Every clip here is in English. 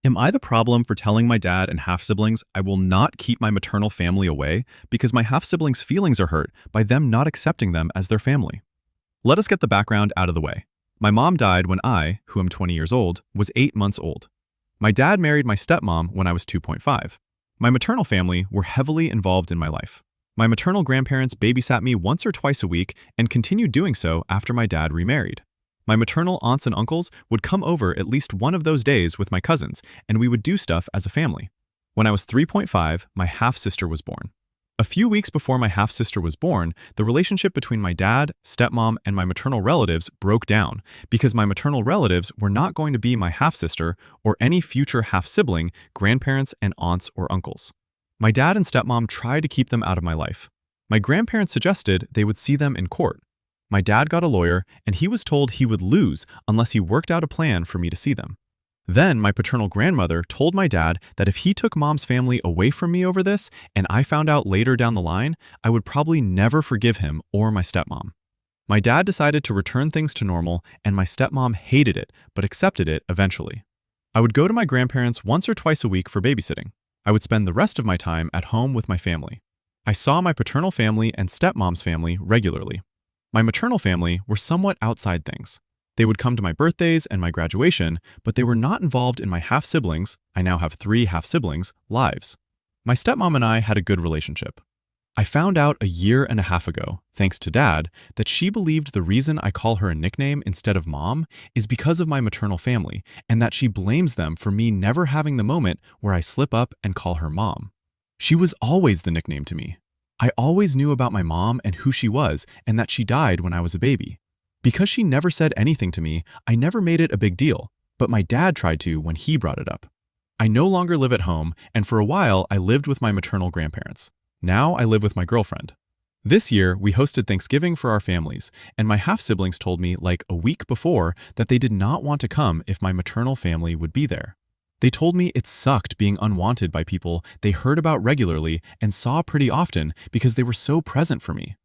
Am I the problem for telling my dad and half-siblings I will not keep my maternal family away because my half-siblings' feelings are hurt by them not accepting them as their family? Let us get the background out of the way. My mom died when I, who am 20 years old, was 8 months old. My dad married my stepmom when I was 2.5. My maternal family were heavily involved in my life. My maternal grandparents babysat me once or twice a week and continued doing so after my dad remarried. My maternal aunts and uncles would come over at least one of those days with my cousins, and we would do stuff as a family. When I was 3.5, my half-sister was born. A few weeks before my half-sister was born, the relationship between my dad, stepmom, and my maternal relatives broke down because my maternal relatives were not going to be my half-sister or any future half-sibling, grandparents, and aunts or uncles. My dad and stepmom tried to keep them out of my life. My grandparents suggested they would see them in court. My dad got a lawyer, and he was told he would lose unless he worked out a plan for me to see them. Then my paternal grandmother told my dad that if he took mom's family away from me over this, and I found out later down the line, I would probably never forgive him or my stepmom. My dad decided to return things to normal, and my stepmom hated it, but accepted it eventually. I would go to my grandparents once or twice a week for babysitting. I would spend the rest of my time at home with my family. I saw my paternal family and stepmom's family regularly. My maternal family were somewhat outside things. They would come to my birthdays and my graduation, but they were not involved in my half-siblings, I now have 3 half-siblings, lives. My stepmom and I had a good relationship. I found out a year and a half ago, thanks to Dad, that she believed the reason I call her a nickname instead of Mom is because of my maternal family, and that she blames them for me never having the moment where I slip up and call her Mom. She was always the nickname to me. I always knew about my mom and who she was, and that she died when I was a baby. Because she never said anything to me, I never made it a big deal, but my dad tried to when he brought it up. I no longer live at home, and for a while I lived with my maternal grandparents. Now I live with my girlfriend. This year, we hosted Thanksgiving for our families, and my half-siblings told me like a week before that they did not want to come if my maternal family would be there. They told me it sucked being unwanted by people they heard about regularly and saw pretty often because they were so present for me.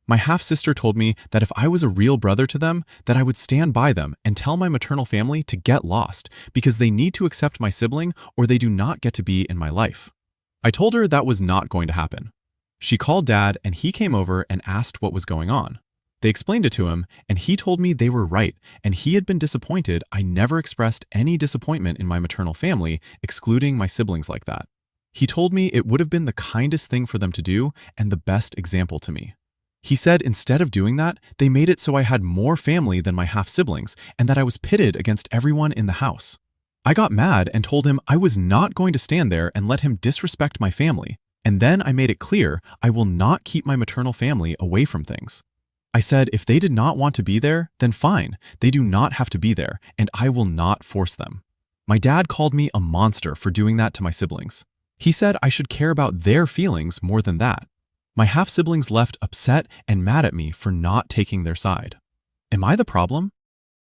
My half-sister told me that if I was a real brother to them, that I would stand by them and tell my maternal family to get lost because they need to accept my sibling or they do not get to be in my life. I told her that was not going to happen. She called Dad and he came over and asked what was going on. They explained it to him, and he told me they were right, and he had been disappointed I never expressed any disappointment in my maternal family, excluding my siblings like that. He told me it would have been the kindest thing for them to do and the best example to me. He said instead of doing that, they made it so I had more family than my half-siblings, and that I was pitted against everyone in the house. I got mad and told him I was not going to stand there and let him disrespect my family, and then I made it clear I will not keep my maternal family away from things. I said if they did not want to be there, then fine, they do not have to be there, and I will not force them. My dad called me a monster for doing that to my siblings. He said I should care about their feelings more than that. My half-siblings left upset and mad at me for not taking their side. Am I the problem?